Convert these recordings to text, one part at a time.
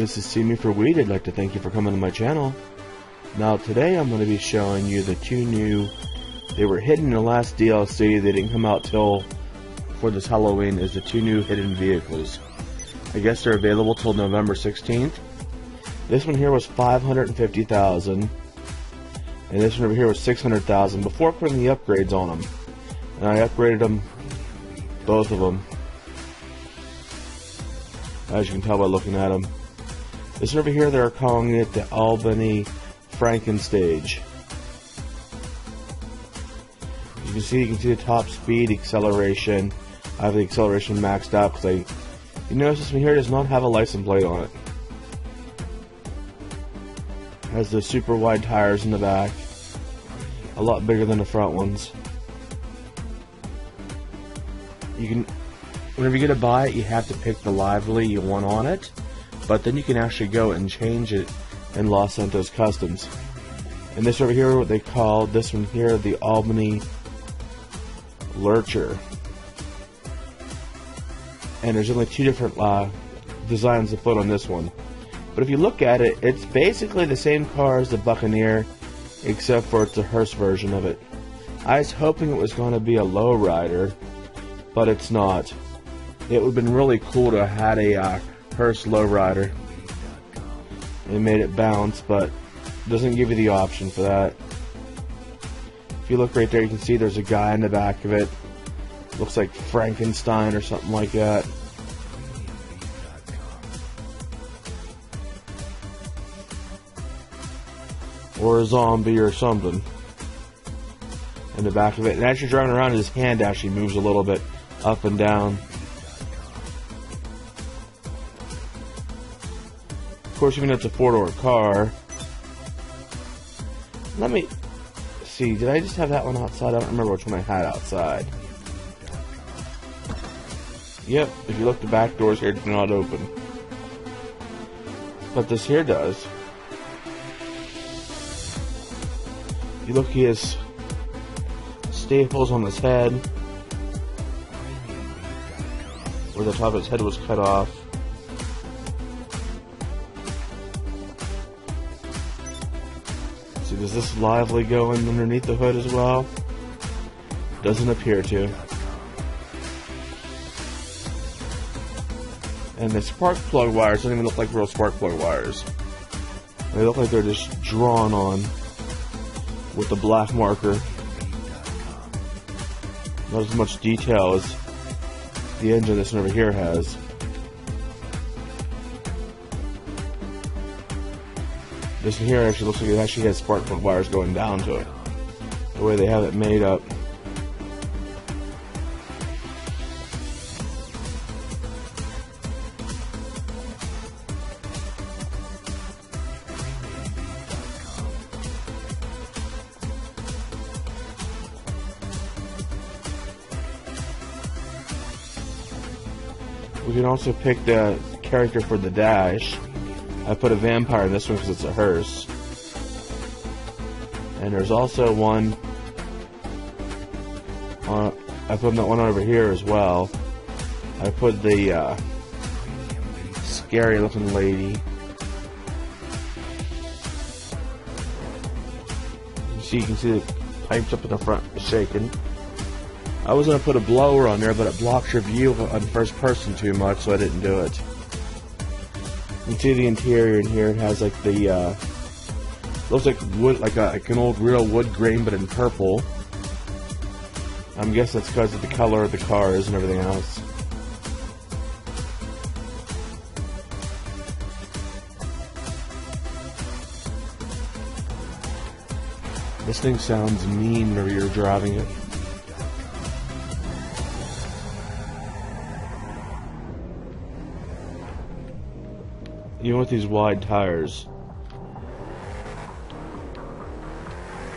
this is See Me for Weed. I'd like to thank you for coming to my channel. Now today I'm going to be showing you the two new, they were hidden in the last DLC, they didn't come out till for this Halloween, is the two new hidden vehicles. I guess they're available till November 16th. This one here was 550,000 and this one over here was 600,000 before putting the upgrades on them. And I upgraded them, both of them, as you can tell by looking at them. This one over here, they're calling it the Albany Frankenstage. You can see the top speed, acceleration. I have the acceleration maxed out because you notice this one here does not have a license plate on it. Has the super wide tires in the back, a lot bigger than the front ones. You can, whenever you get to buy it, you have to pick the lively you want on it, but then you can actually go and change it in Los Santos Customs. And this over here, what they call this one here, the Albany Lurcher. And there's only two different designs to put on this one. But if you look at it, it's basically the same car as the Buccaneer, except for it's a hearse version of it. I was hoping it was going to be a lowrider, but it's not. It would have been really cool to have had a hearse lowrider. It made it bounce, but it doesn't give you the option for that. If you look right there, you can see there's a guy in the back of it. Looks like Frankenstein or something like that. Or a zombie or something in the back of it. And as you're driving around, his hand actually moves a little bit up and down. Of course, even though it's a four-door car. Let me see, did I just have that one outside? I don't remember which one I had outside. Yep, if you look, the back doors here do not open. But this here does. You look, he has staples on his head, where the top of his head was cut off. See, does this lively go in underneath the hood as well? Doesn't appear to. And the spark plug wires don't even look like real spark plug wires. They look like they're just drawn on with the black marker. Not as much detail as the engine this one over here has. This one here actually looks like it actually has spark plug wires going down to it, the way they have it made up. We can also pick the character for the dash. I put a vampire in this one because it's a hearse. And there's also one, I put that one over here as well. I put the scary looking lady. You can see the pipes up in the front shaking. I was going to put a blower on there, but it blocks your view on first person too much, so I didn't do it. You can see the interior in here. It has like the, looks like wood, like an old real wood grain, but in purple. I'm guessing that's because of the color of the cars and everything else. This thing sounds mean whenever you're driving it. Even with these wide tires,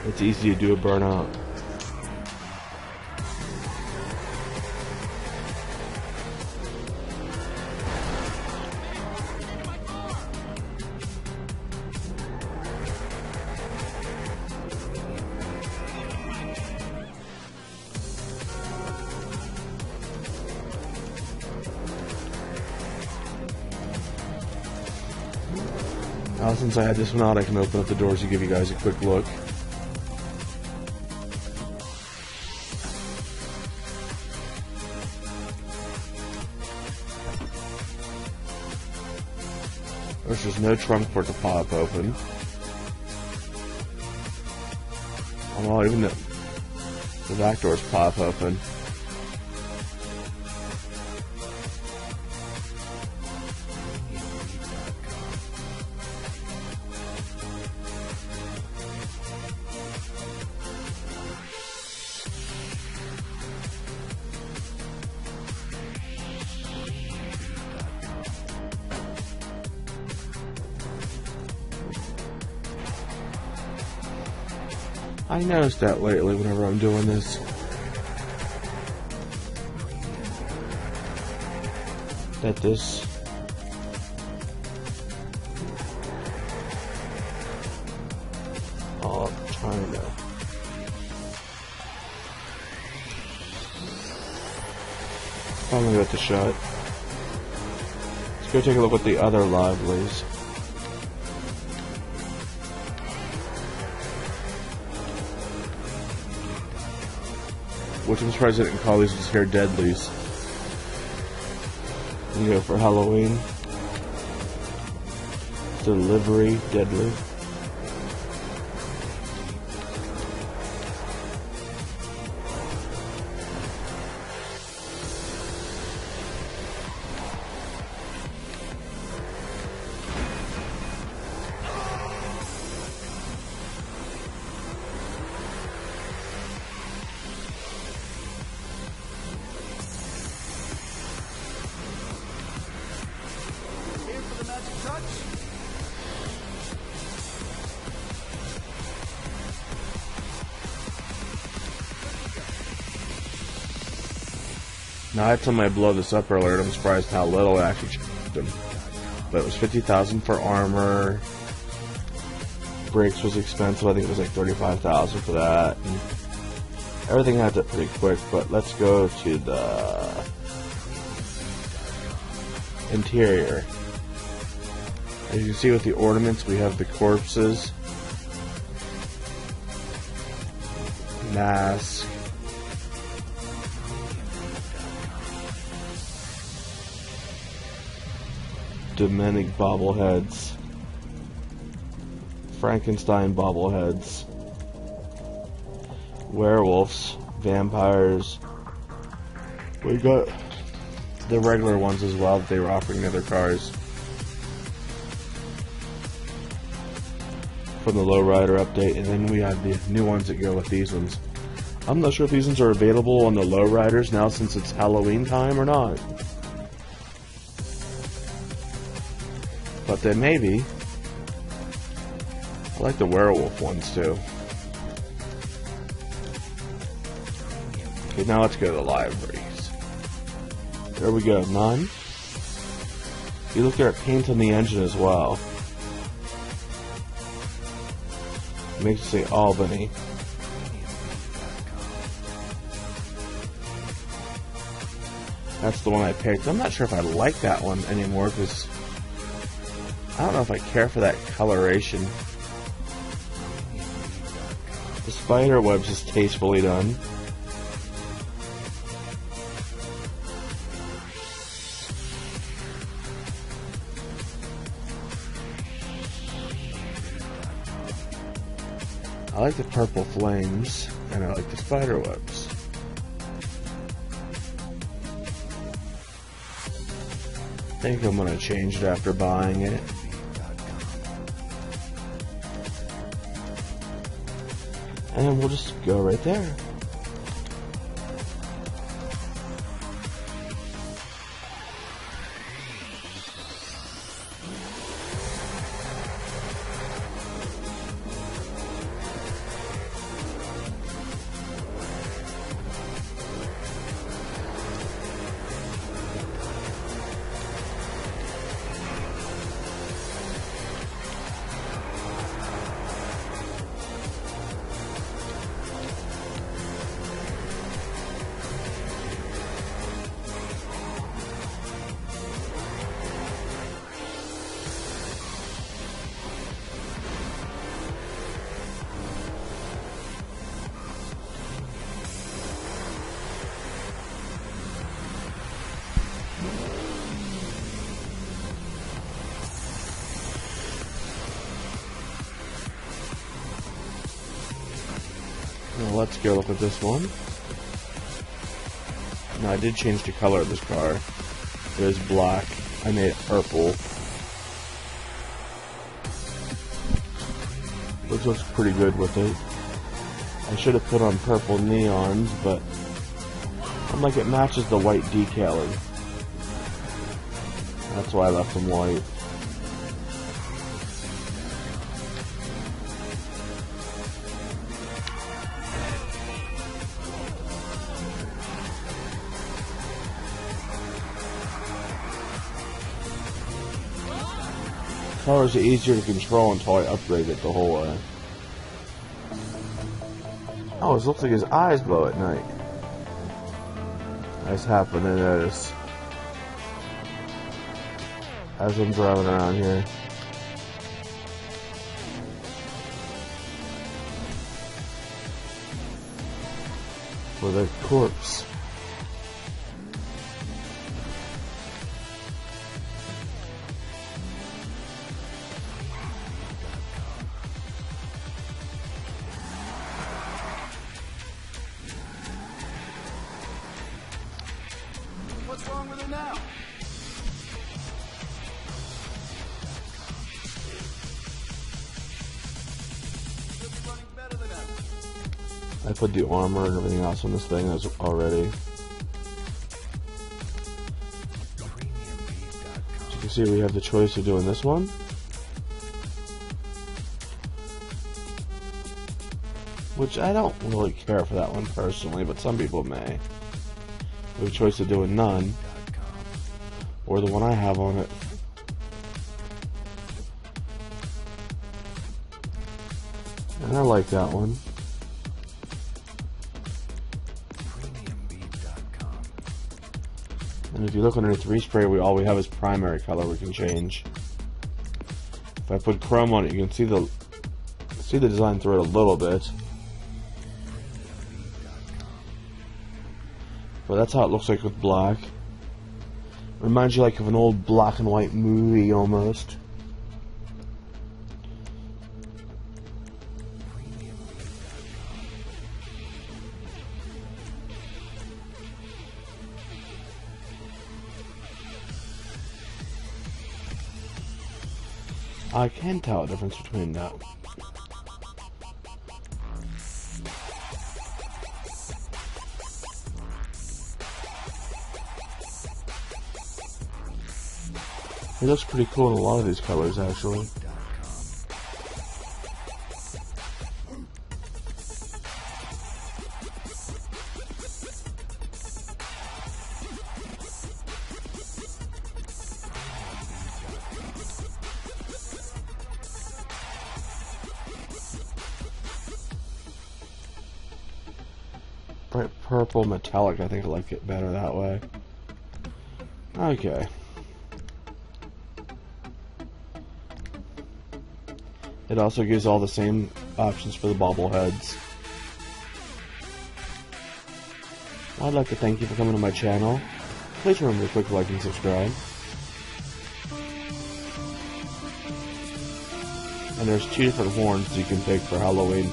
it's easy to do a burnout. Now, since I had this one out, I can open up the doors to give you guys a quick look. There's no trunk for it to pop open. Well, even the back doors pop open. I noticed that lately whenever I'm doing this. That this I'm trying to finally got the shot. Let's go take a look at the other livelies. Which I'm surprised I didn't call these just here deadlies. You go for Halloween. Delivery deadly. Now, I told me I'd blow this up earlier, and I'm surprised how little it actually changed them. But it was $50,000 for armor. Brakes was expensive. I think it was like $35,000 for that. And everything adds up pretty quick. But let's go to the interior. As you can see with the ornaments, we have the corpses, mask, demonic bobbleheads, Frankenstein bobbleheads, werewolves, vampires. We got the regular ones as well that they were offering in other cars from the lowrider update, and then we have the new ones that go with these ones. I'm not sure if these ones are available on the lowriders now since it's Halloween time or not. But they may be. I like the werewolf ones too. Okay, now let's go to the libraries. There we go, none. You look there at paint on the engine as well. It makes it say Albany. That's the one I picked. I'm not sure if I like that one anymore because I don't know if I care for that coloration. The spider webs is tastefully done. I like the purple flames, and I like the spider webs. I think I'm going to change it after buying it. And we'll just go right there. Now let's go look at this one. Now I did change the color of this car. It was black. I made it purple. Which looks pretty good with it. I should have put on purple neons, but I'm like it matches the white decaling. That's why I left them white. Colors are easier to control until I upgrade it the whole way. Oh, it looks like his eyes glow at night. I just happen to notice as I'm driving around here. With a corpse. What's wrong with it now? Should be running better than ever. I put the armor and everything else on this thing as already. As you can see, we have the choice of doing this one, which I don't really care for that one personally, but some people may. We have a choice of doing none, or the one I have on it. And I like that one. And if you look underneath respray, all we have is primary color we can change. If I put chrome on it, you can see the design through it a little bit. But that's how it looks like with black. Reminds you like of an old black and white movie almost. I can tell a difference between that. It looks pretty cool in a lot of these colors, actually. Bright purple metallic, I think I like it better that way. Okay. It also gives all the same options for the bobbleheads. I'd like to thank you for coming to my channel. Please remember to click like and subscribe. And there's 2 different horns you can pick for Halloween.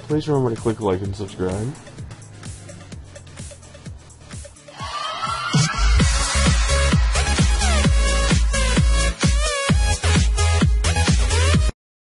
Please remember to click like and subscribe.